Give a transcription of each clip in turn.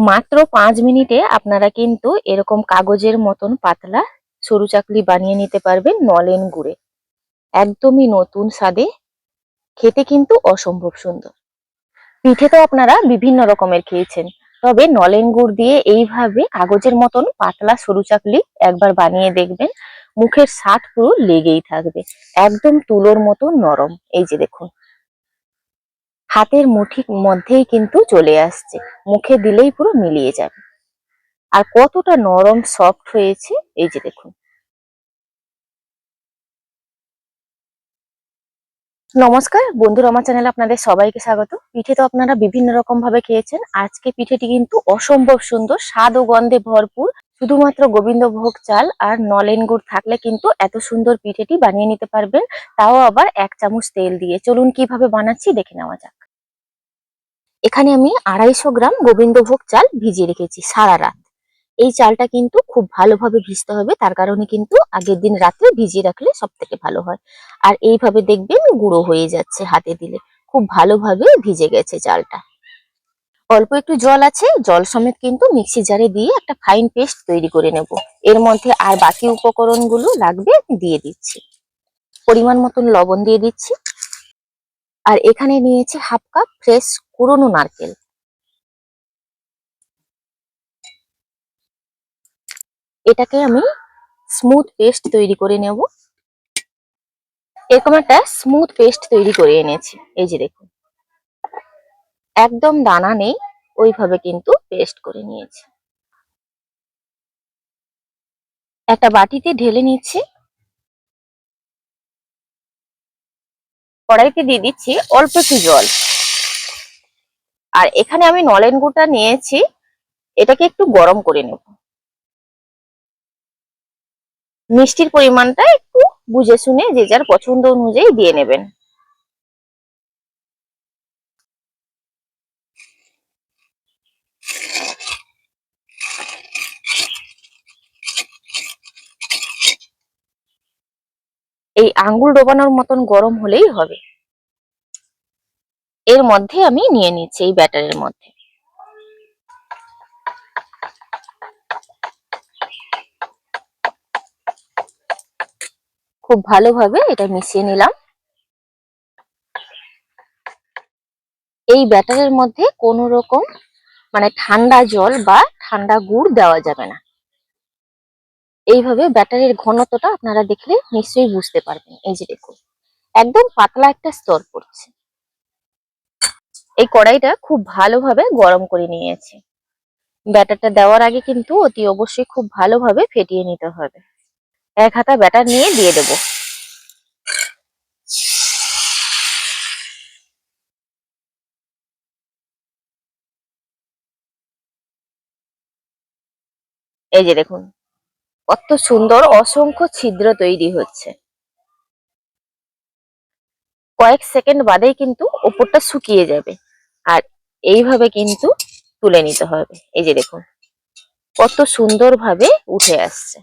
মাত্র 5 মিনিটে আপনারা কিন্তু এরকম কাগজের মতন পাতলা সরু চাকলি বানিয়ে নিতে পারবেন নলেন গুড়ে। একদমই নতুন স্বাদে, খেতে কিন্তু অসম্ভব সুন্দর। পিঠে তো আপনারা বিভিন্ন রকমের খেয়েছেন, তবে নলেন গুড় দিয়ে এইভাবে কাগজের মতন পাতলা সরু চাকলি একবার বানিয়ে দেখবেন, মুখের স্বাদ পুরো লেগেই থাকবে। একদম তুলোর মতো নরম, এই যে দেখুন হাতের মুঠির মধ্যেই কিন্তু চলে আসছে, মুখে দিলেই পুরো মিলিয়ে যাবে। আর কতটা নরম সফট হয়েছে, এই যে দেখুন। নমস্কার বন্ধুরা, আমার চ্যানেলে আপনাদের সবাইকে স্বাগত। পিঠে তো আপনারা বিভিন্ন রকম ভাবে খেয়েছেন, আজকে পিঠেটি কিন্তু অসম্ভব সুন্দর, স্বাদ ও গন্ধে ভরপুর। শুধুমাত্র গোবিন্দভোগ চাল আর নলেন গুড় থাকলে কিন্তু এত সুন্দর পিঠেটি বানিয়ে নিতে পারবেন, তাও আবার 1 চামচ তেল দিয়ে। চলুন কিভাবে বানাচ্ছি দেখে নেওয়া যাক। এখানে আমি 250 গ্রাম গোবিন্দভোগ চাল ভিজিয়ে রেখেছি সারা রাত। এই চালটা কিন্তু খুব ভালোভাবে ভিজতে হবে, তার কারণে কিন্তু আগের দিন রাতে ভিজিয়ে রাখলে সব থেকে ভালো হয়। আর এইভাবে দেখবেন গুঁড়ো হয়ে যাচ্ছে, হাতে দিলে খুব ভালোভাবে ভিজে গেছে চালটা। অল্প একটু জল আছে, জল সমেত কিন্তু মিক্সি জারে দিয়ে একটা ফাইন পেস্ট তৈরি করে নেব। এর মধ্যে আর বাকি উপকরণগুলো লাগবে দিয়ে দিচ্ছি। পরিমাণ মতন লবণ দিয়ে দিচ্ছি। আর এখানে নিয়েছি হাফ কাপ ফ্রেশ কুড়োনো নারকেল। এটাকে আমি স্মুথ পেস্ট তৈরি করে নেব। এরকম একটা স্মুথ পেস্ট তৈরি করে এনেছি, এই যে দেখুন একদম দানা নেই, ওইভাবে কিন্তু পেস্ট করে নিয়েছি। একটা বাটিতে ঢেলে নিচ্ছি। কড়াইতে দিয়ে দিচ্ছি অল্প একটু জল। আর এখানে আমি নলেন গুড়টা নিয়েছি, এটাকে একটু গরম করে নেব। মিষ্টির পরিমাণটা একটু বুঝে শুনে যে যার পছন্দ অনুযায়ী দিয়ে নেবেন। এই আঙ্গুল ডোবানোর মতন গরম হলেই হবে। এর মধ্যে আমি নিয়ে নিচ্ছি, এই ব্যাটারের মধ্যে খুব ভালোভাবে এটা মিশিয়ে নিলাম। এই ব্যাটারের মধ্যে কোনো রকম ঠান্ডা জল বা ঠান্ডা গুড় দেওয়া যাবে না। এইভাবে ব্যাটারের ঘনত্বটা আপনারা দেখলে নিশ্চয়ই বুঝতে পারবেন। এই যে দেখুন একদম পাতলা একটা স্তর পড়ছে। এই কড়াইটা খুব ভালোভাবে গরম করে নিয়েছি। ব্যাটারটা দেওয়ার আগে কিন্তু অতি অবশ্যই খুব ভালোভাবে ফেটিয়ে নিতে হবে। 1 হাতা ব্যাটার নিয়ে দিয়ে দেব। এই যে দেখুন কত সুন্দর অসংখ্য ছিদ্র তৈরি হচ্ছে। কয়েক সেকেন্ড বাদেই কিন্তু ওপরটা শুকিয়ে যাবে। আর এইভাবে কিন্তু তুলে নিতে হবে। এই যে দেখুন কত সুন্দরভাবে উঠে আসছে,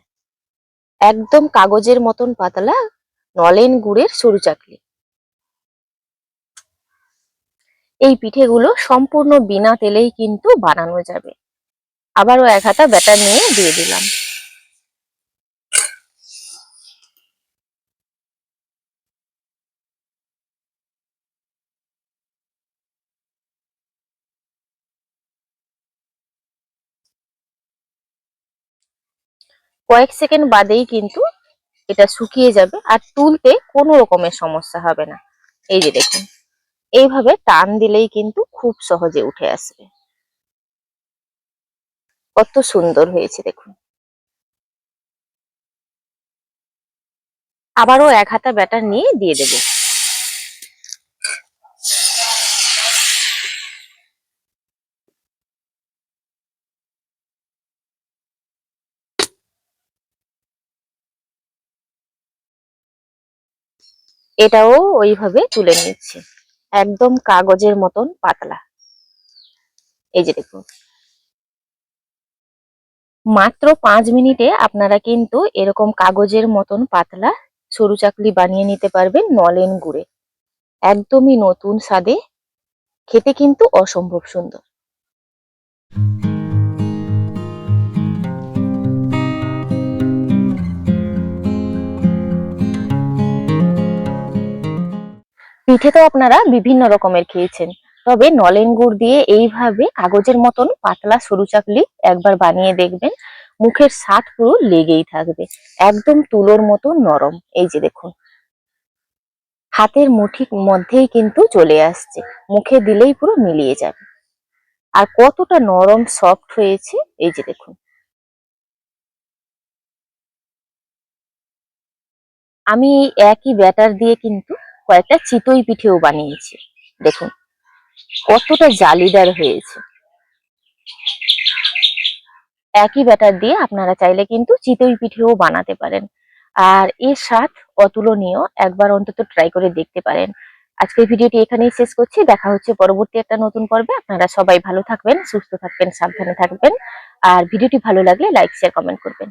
একদম কাগজের মতন পাতলা নলেন গুড়ের সরু চাকলি। এই পিঠেগুলো সম্পূর্ণ বিনা তেলেই কিন্তু বানানো যাবে। আবারও 1 হাতা ব্যাটার নিয়ে দিয়ে দিলাম। কয়েক সেকেন্ড বাদেই কিন্তু এটা শুকিয়ে যাবে, আর তুলতে কোনো রকমের সমস্যা হবে না। এই যে দেখুন এইভাবে টান দিলেই কিন্তু খুব সহজে উঠে আসবে। কত সুন্দর হয়েছে দেখুন। আবারও 1 হাতা ব্যাটার নিয়ে দিয়ে দেব। এটাও ওইভাবে তুলে নিচ্ছি, একদম কাগজের মতন পাতলা। এই যে দেখুন মাত্র 5 মিনিটে আপনারা কিন্তু এরকম কাগজের মতন পাতলা সরু চাকলি বানিয়ে নিতে পারবেন নলেন গুড়ে। একদমই নতুন স্বাদে, খেতে কিন্তু অসম্ভব সুন্দর। পিঠে তো আপনারা বিভিন্ন রকমের খেয়েছেন, তবে নলেন গুড় দিয়ে এইভাবে কাগজের মতন পাতলা সরু চাকলি একবার বানিয়ে দেখবেন, মুখের স্বাদ পুরো লেগেই থাকবে। একদম তুলোর মতো নরম, এই যে দেখুন হাতের মুঠির মধ্যেই কিন্তু চলে আসছে, মুখে দিলেই পুরো মিলিয়ে যাবে। আর কতটা নরম সফট হয়েছে এই যে দেখুন। আমি এই একই ব্যাটার দিয়ে কিন্তু কয়েকটা চিতই পিঠেও বানিয়েছি, দেখুন কতটা জালিদার হয়েছে। একই ব্যাটার দিয়ে আপনারা চাইলে কিন্তু চিতই পিঠেও বানাতে পারেন, আর এর স্বাদ অতুলনীয়, একবার অন্তত ট্রাই করে দেখতে পারেন। আজকের ভিডিওটি এখানেই শেষ করছি, দেখা হচ্ছে পরবর্তী একটা নতুন পর্বে। আপনারা সবাই ভালো থাকবেন, সুস্থ থাকবেন, সাবধানে থাকবেন। আর ভিডিওটি ভালো লাগলে লাইক শেয়ার কমেন্ট করবেন।